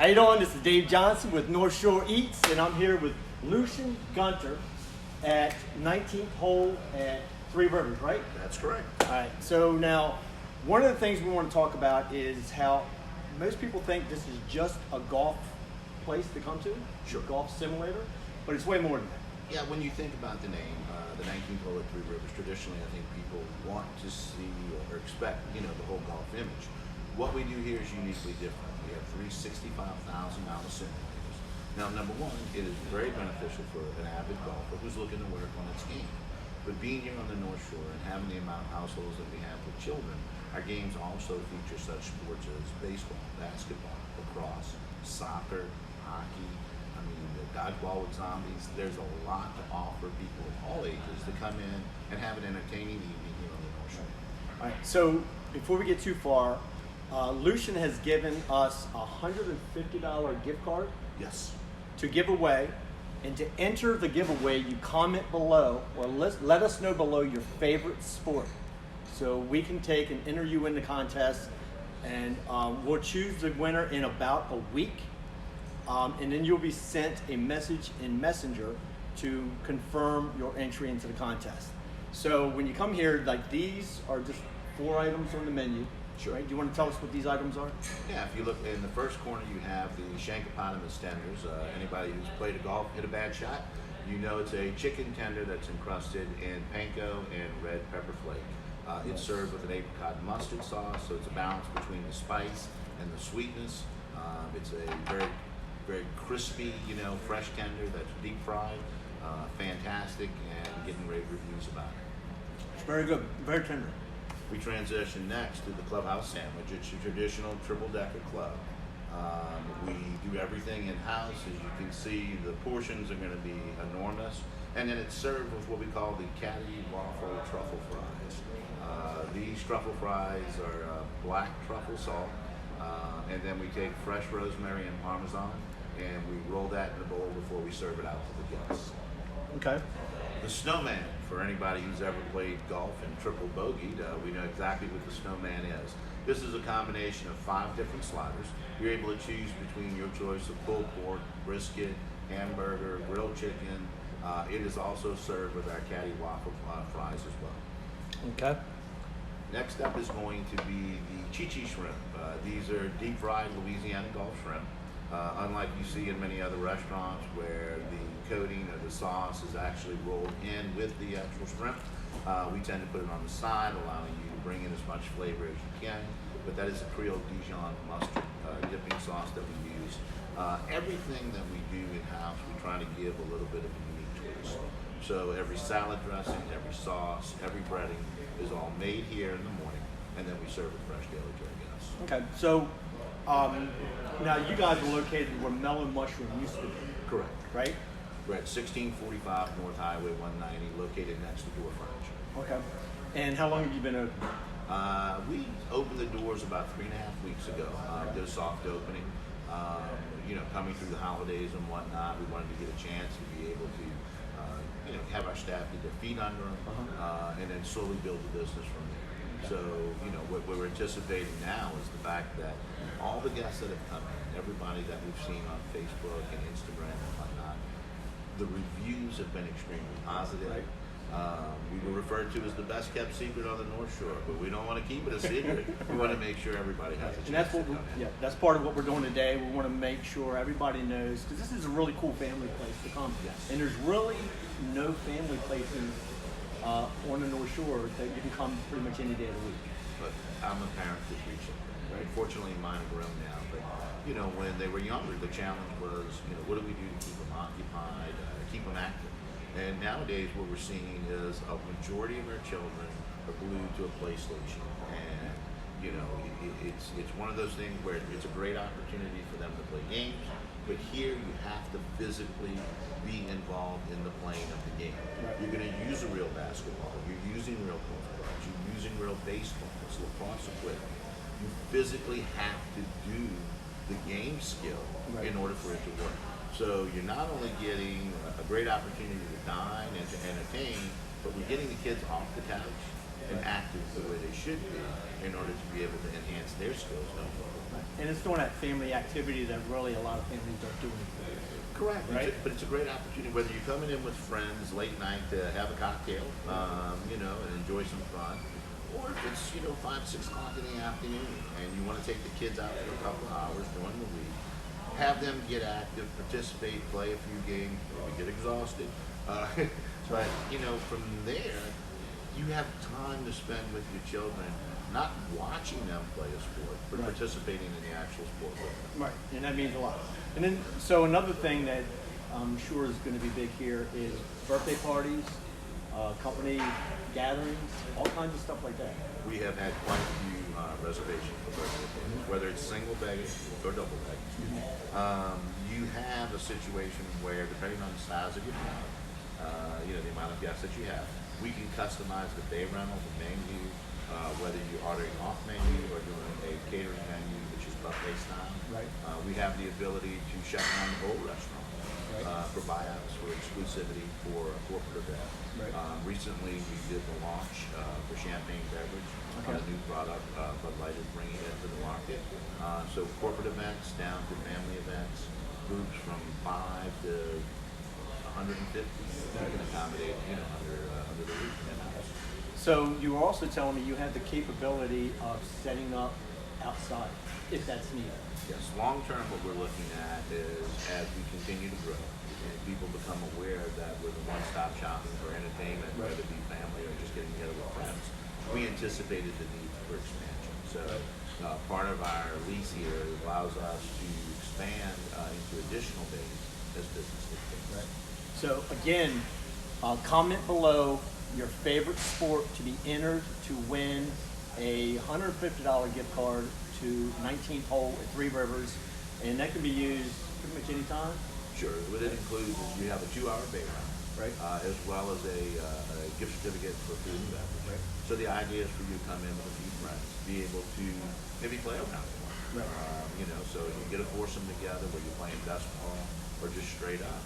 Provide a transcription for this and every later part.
How you doing? This is Dave Johnson with North Shore Eats, and I'm here with Lucian Gunter at 19th hole at Three Rivers, right? That's correct. All right. So now, one of the things we want to talk about is how most people think this is just a golf place to come to, Sure. a golf simulator, but it's way more than that. Yeah, when you think about the name, the 19th hole at Three Rivers, traditionally I think people want to see or expect, the whole golf image. What we do here is uniquely different. We have three $65,000 simulators. Now, number one, it is very beneficial for an avid golfer who's looking to work on its game. But being here on the North Shore and having the amount of households that we have with children, our games also feature such sports as baseball, basketball, lacrosse, soccer, hockey. I mean, the dodgeball with zombies. There's a lot to offer people of all ages to come in and have an entertaining evening here on the North Shore. All right. So before we get too far, Lucian has given us a $150 gift card Yes. to give away. And to enter the giveaway, you comment below or let us know below your favorite sport. So we can take and enter you in the contest, and we'll choose the winner in about a week. And then you'll be sent a message in Messenger to confirm your entry into the contest. So when you come here, like, these are just 4 items on the menu. Sure. Right? Do you want to tell us what these items are? Yeah, if you look in the first corner, you have the Shank Eponymous tenders. Anybody who's played a golf, hit a bad shot, you know it's a chicken tender that's encrusted in panko and red pepper flake. It's served with an apricot and mustard sauce, so it's a balance between the spice and the sweetness. It's a very, very crispy, fresh tender that's deep fried. Fantastic, and getting rave reviews about it. It's very good, very tender. We transition next to the clubhouse sandwich. It's a traditional triple-decker club. We do everything in-house. As you can see, the portions are going to be enormous. And then it's served with what we call the caddy waffle truffle fries. These truffle fries are black truffle salt. And then we take fresh rosemary and parmesan, and we roll that in a bowl before we serve it out to the guests. Okay. The Snowman, for anybody who's ever played golf and triple bogeyed, we know exactly what the Snowman is. This is a combination of 5 different sliders. You're able to choose between your choice of pulled pork, brisket, hamburger, grilled chicken. It is also served with our caddy waffle fries as well. Okay. Next up is going to be the Chichi Shrimp. These are deep fried Louisiana Gulf shrimp. Unlike you see in many other restaurants where the coating or the sauce is actually rolled in with the actual shrimp, we tend to put it on the side, allowing you to bring in as much flavor as you can. But that is a Creole Dijon mustard dipping sauce that we use. Everything that we do in-house, we try to give a little bit of a unique twist. So every salad dressing, every sauce, every breading is all made here in the morning, and then we serve it fresh daily to our guests. Okay. So now you guys are located where Melon Mushroom used to be. Correct. Right? We're at 1645 North Highway 190, located next to Door Furniture. Okay. And how long have you been open? We opened the doors about 3.5 weeks ago. Did a soft opening. Coming through the holidays and whatnot, we wanted to get a chance to be able to, have our staff get their feet under them, and then slowly build the business from there. So, what we're anticipating now is the fact that all the guests that have come in, everybody that we've seen on Facebook and Instagram and whatnot, the reviews have been extremely positive. Right. We were referred to as the best kept secret on the North Shore, but we don't want to keep it a secret. We want to make sure everybody has a chance. And that's what to come in. that's part of what we're doing today. We want to make sure everybody knows, because this is a really cool family place to come. Yes. And there's really no family places on the North Shore that you can come pretty much any day of the week. But I'm a parent to 3 children. Right? Fortunately, mine are grown now. But when they were younger, the challenge was, what do we do to keep them occupied, keep them active? And nowadays, what we're seeing is a majority of our children are glued to a PlayStation, and it's one of those things where it's a great opportunity for them to play games. But here, you have to physically be involved in the playing of the game. Right. You're going to use a real basketball. You're using real golf clubs. You're using real baseball. It's lacrosse equipment. You physically have to do the game skill in order for it to work. So you're not only getting a great opportunity to dine and to entertain, but we're getting the kids off the couch and active the way they should be in order to be able to enhance their skills going forward. And it's doing that family activity that really a lot of families don't do anymore. Correct. Right? But it's a great opportunity, whether you're coming in with friends late night to have a cocktail, and enjoy some fun, or if it's, 5, 6 o'clock in the afternoon and you want to take the kids out for a couple of hours during the week, have them get active, participate, play a few games, maybe get exhausted. But, from there, you have time to spend with your children, not watching them play a sport, but participating in the actual sport with them. Right, and that means a lot. And then, so another thing that I'm sure is going to be big here is birthday parties, company gatherings, all kinds of stuff like that. We have had quite a few reservations for birthday parties, whether it's single baggage or double baggage. You have a situation where, depending on the size of your crowd, the amount of guests that you have, we can customize the day rental, the menu, whether you're ordering off menu or doing a catering menu, which is buffet style. Right. We have the ability to shut down the whole restaurant for buyouts, for exclusivity, for a corporate event. Right. Recently, we did the launch for champagne beverage on a new product Bud Light is bringing into the market. So corporate events down to family events, groups from 5 to 150 that can accommodate, under the roof in the house. So you were also telling me you have the capability of setting up outside, if that's needed. Yes, long term, what we're looking at is as we continue to grow and people become aware that we're the one-stop shopping for entertainment, whether it be family or just getting together with friends, we anticipated the need for expansion. So part of our lease here allows us to expand into additional bays as business dictates. Right. So again, comment below your favorite sport to be entered to win a $150 gift card to 19th hole at Three Rivers, and that can be used pretty much any time. Sure. What it includes is you have a 2-hour bay round, right? As well as a gift certificate for food and beverage. Right. So the idea is for you to come in with a few friends, be able to maybe play around with one. Right. So you get a foursome together where you're playing best ball or just straight up.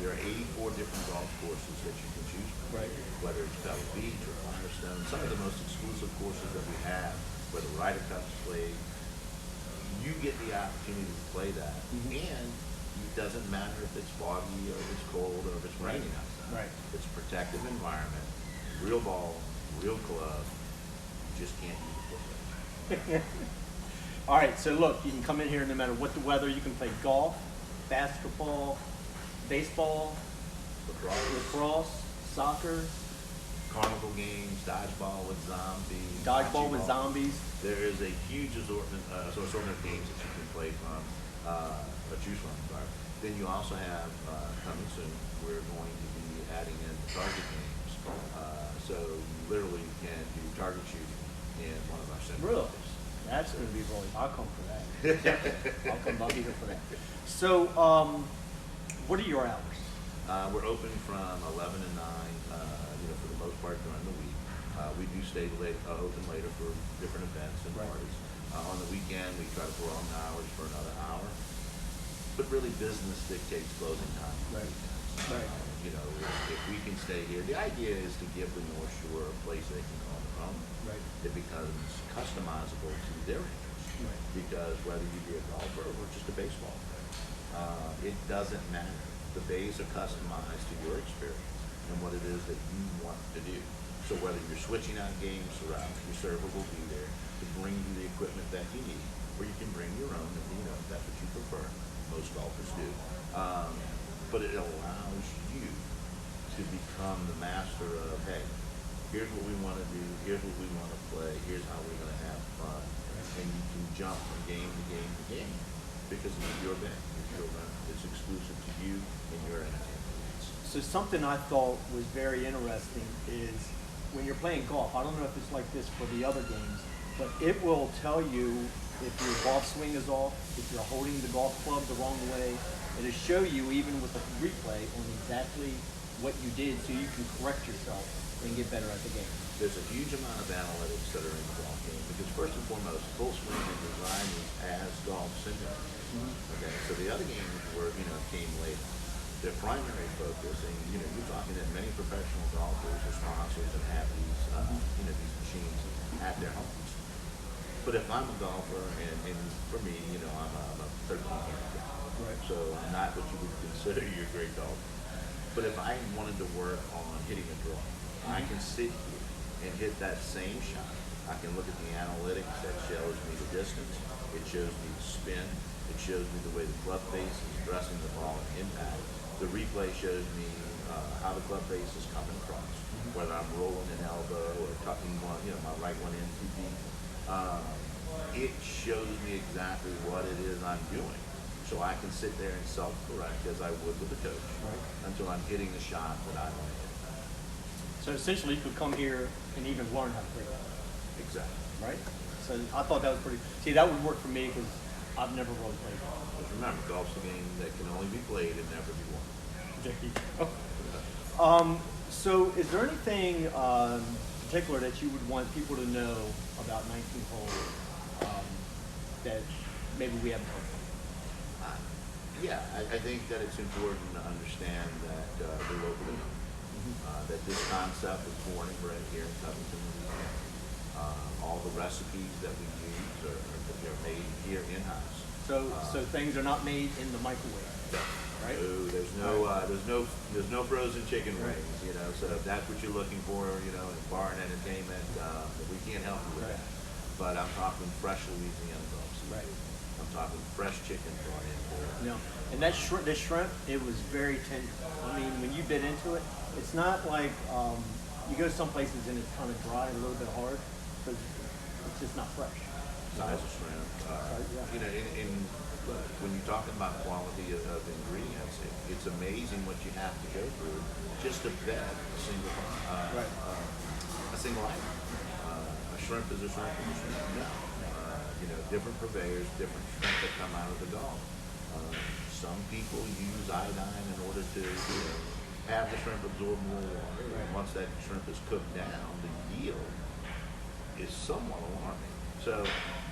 There are 84 different golf courses that you can choose from, Right. whether it's Pebble Beach or Firestone, some of the most exclusive courses that we have, where the Ryder Cup's played. You get the opportunity to play that, and it doesn't matter if it's foggy or if it's cold or if it's raining outside. Right. It's a protective environment, real ball, real club. You just can't use the football. All right, so look, you can come in here no matter what the weather. You can play golf, basketball, baseball, lacrosse, soccer, carnival games, dodgeball with zombies. dodgeball with zombies. There is a huge assortment of games that you can play from, choose from. Sorry. Then you also have, coming soon, we're going to be adding in target games. So you literally can do target shooting in one of our centers. Really? That's going to be really, I'll come for that. I'll be here for that. So, what are your hours? We're open from 11 to 9, for the most part during the week. We do stay open later for different events and parties. On the weekend, we try to prolong the hours for another hour. But really, business dictates closing time. Right. If we can stay here, the idea is to give the North Shore a place they can call their own. Right. It becomes customizable to their interests. Right. Because whether you be a golfer or just a baseball player, it doesn't matter. The bays are customized to your experience and what it is that you want to do. So whether you're switching out games throughout, your server will be there to bring you the equipment that you need, or you can bring your own if that's what you prefer. Most golfers do. But it allows you to become the master of, hey, here's what we want to do, here's what we want to play, here's how we're going to have fun. And you can jump from game to game to game because it's your event, it's your event, it's exclusive to you and your entertainment needs. So something I thought was very interesting is when you're playing golf, I don't know if it's like this for the other games, but it will tell you if your golf swing is off, if you're holding the golf club the wrong way. It'll show you, even with a replay, on exactly what you did so you can correct yourself and get better at the game. There's a huge amount of analytics that are in the golf game because first and foremost, full swing is designed as golf simulator. Okay, so the other games came later. their primary focus, and you're talking that many professional golfers are sponsors and have these, these machines at their homes. But if I'm a golfer, and for me, I'm a 13 handicap, Right. so I'm not what you would consider your great golfer. But if I wanted to work on hitting a draw, I can sit here and hit that same shot. I can look at the analytics that shows me the distance. It shows me the spin. It shows me the way the club face is addressing the ball and impact. The replay shows me how the club face is coming across, whether I'm rolling an elbow or tucking one, my right one in too deep. It shows me exactly what it is I'm doing. So I can sit there and self-correct as I would with a coach until I'm hitting the shot that I want to hit. So essentially, you could come here and even learn how to play golf. Exactly. Right? So I thought that was pretty. See, that would work for me because I've never really played golf. Because remember, golf's a game that can only be played and never be won. So is there anything particular that you would want people to know about 19th hole that maybe we haven't heard? Yeah, I think that it's important to understand that we're locally known. That this concept is born and bred here in Covington, Louisiana. All the recipes that we use are made here in-house. So things are not made in the microwave, right? No, there's no frozen chicken wings. So if that's what you're looking for, in bar and entertainment, we can't help you with that. But I'm talking fresh Louisiana golf seafood. Right. I'm talking fresh chicken brought in here. And that the shrimp, it was very tender. I mean, when you bit into it, it's not like you go some places and it's kind of dry, a little bit hard, because it's just not fresh. Size of shrimp. When you're talking about quality of ingredients, it's amazing what you have to go through just to vet a single item. A shrimp is a shrimp is a shrimp. No. Different purveyors, different shrimp that come out of the Gulf. Some people use iodine in order to have the shrimp absorb more water. And once that shrimp is cooked down, the yield is somewhat alarming. So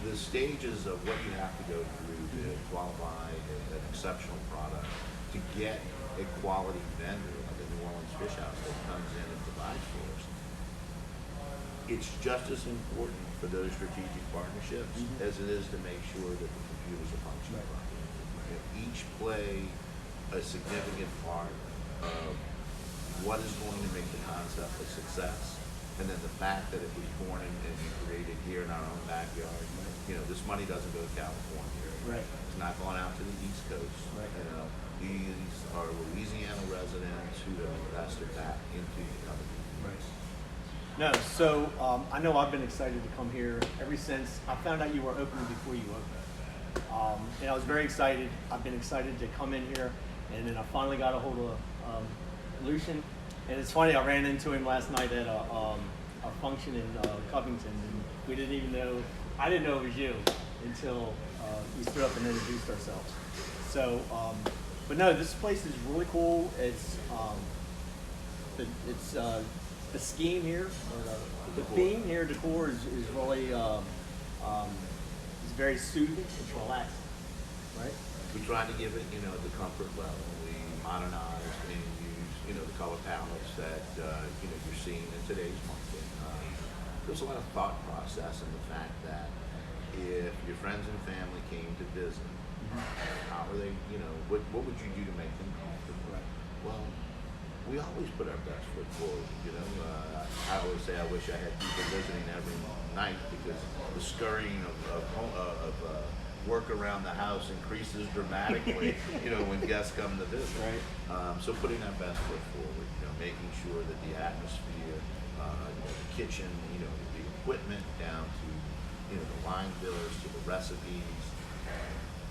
the stages of what you have to go through to qualify an exceptional product, to get a quality vendor like the New Orleans Fish House that comes in and provides for us, it's just as important for those strategic partnerships as it is to make sure that the computers are functioning properly. Each play a significant part of what is going to make the concept a success. And then the fact that it was born and created here in our own backyard, this money doesn't go to California. Right. It's not going out to the East Coast. Right. These are Louisiana residents who have invested that into the company. Right. No, so I know I've been excited to come here ever since I found out you were open before you opened. And I was very excited. I've been excited to come in here, and then I finally got a hold of Lucian. And it's funny, I ran into him last night at a function in Covington, and we didn't even know, I didn't know it was you until we stood up and introduced ourselves. So, but no, this place is really cool. It's the scheme here, or the theme here, decor is really is very soothing. It's relaxing, right? We tried to give it, the comfort level. We modernized and used, the color palettes that, you're seeing in today's market. There's a lot of thought process in the fact that if your friends and family came to visit, how are they, what would you do to make them comfortable? Right. Well, we always put our best foot forward, I always say I wish I had people visiting every night because the scurrying of work around the house increases dramatically, when guests come to visit. Right. So putting our best foot forward, making sure that the atmosphere, the kitchen, the equipment down to, the line fillers, to the recipes,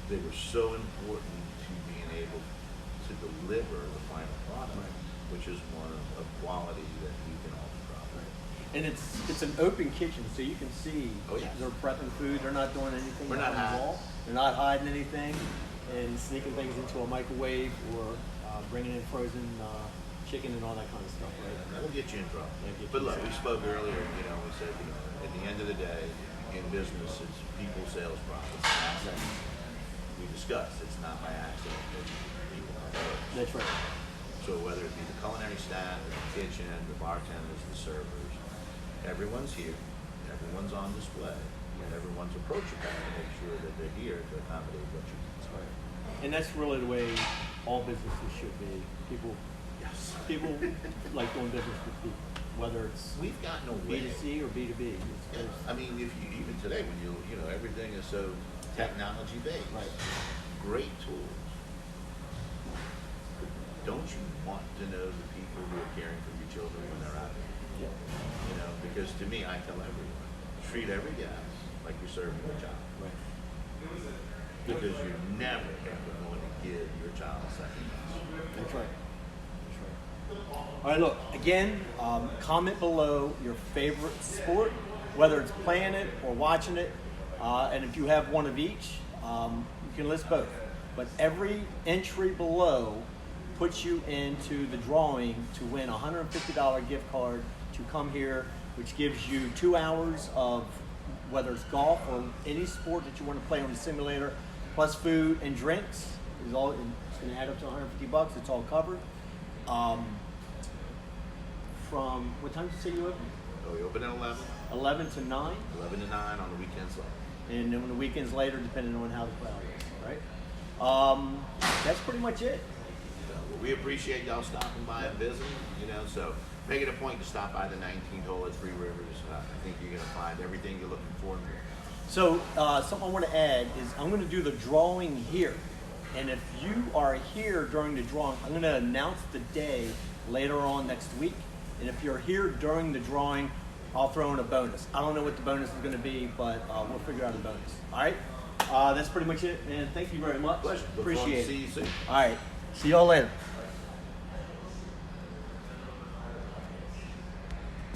they were so important to being able to deliver the final product, which is one of quality that we can offer properly. And it's an open kitchen, so you can see they're prepping food. They're not doing anything. We're not hiding. They're not hiding anything and sneaking things into a microwave or bringing in frozen chicken and all that kind of stuff. Right? That'll get you in trouble. But look, we spoke earlier. We said at the end of the day, in business, it's people, sales, profits. We we discussed, it's not by accident that people have those. That's right. So whether it be the culinary staff, the kitchen, the bartenders, the servers, everyone's here, everyone's on display, and everyone's approachable to make sure that they're here to accommodate what you need. That's right. And that's really the way all businesses should be. People like doing business with people, whether it's We've got no way. B2C or B2B. Yeah, I mean, if you even today, when you know everything is so technology based, Right. great tools. Don't you want to know the people who are caring for your children when they're out there? Yeah. You know, because to me, I tell everyone, treat every guest like you're serving a child, Right. because you're never ever going to give your child second best. That's right. That's right. All right, look, again, comment below your favorite sport, whether it's playing it or watching it. And if you have one of each, you can list both. But every entry below puts you into the drawing to win a $150 gift card to come here, which gives you 2 hours of whether it's golf or any sport that you want to play on the simulator, plus food and drinks. It's going to add up to $150. It's all covered. From what time did you say you open? So we open at 11, 11 to 9, 11 to 9 on the weekends later. and then on the weekends later, depending on how the crowd is. Right? That's pretty much it. Well, we appreciate y'all stopping by and visiting, you know, so make it a point to stop by the 19th hole at Three Rivers. I think you're going to find everything you're looking for here. So something I want to add is I'm going to do the drawing here. And if you are here during the drawing, I'm going to announce the day later on next week. And if you're here during the drawing, I'll throw in a bonus. I don't know what the bonus is going to be, but we'll figure out a bonus. All right? That's pretty much it, man. Thank you very much. Pleasure. Look forward to Appreciate see it. you soon. All right. See y'all later. All right.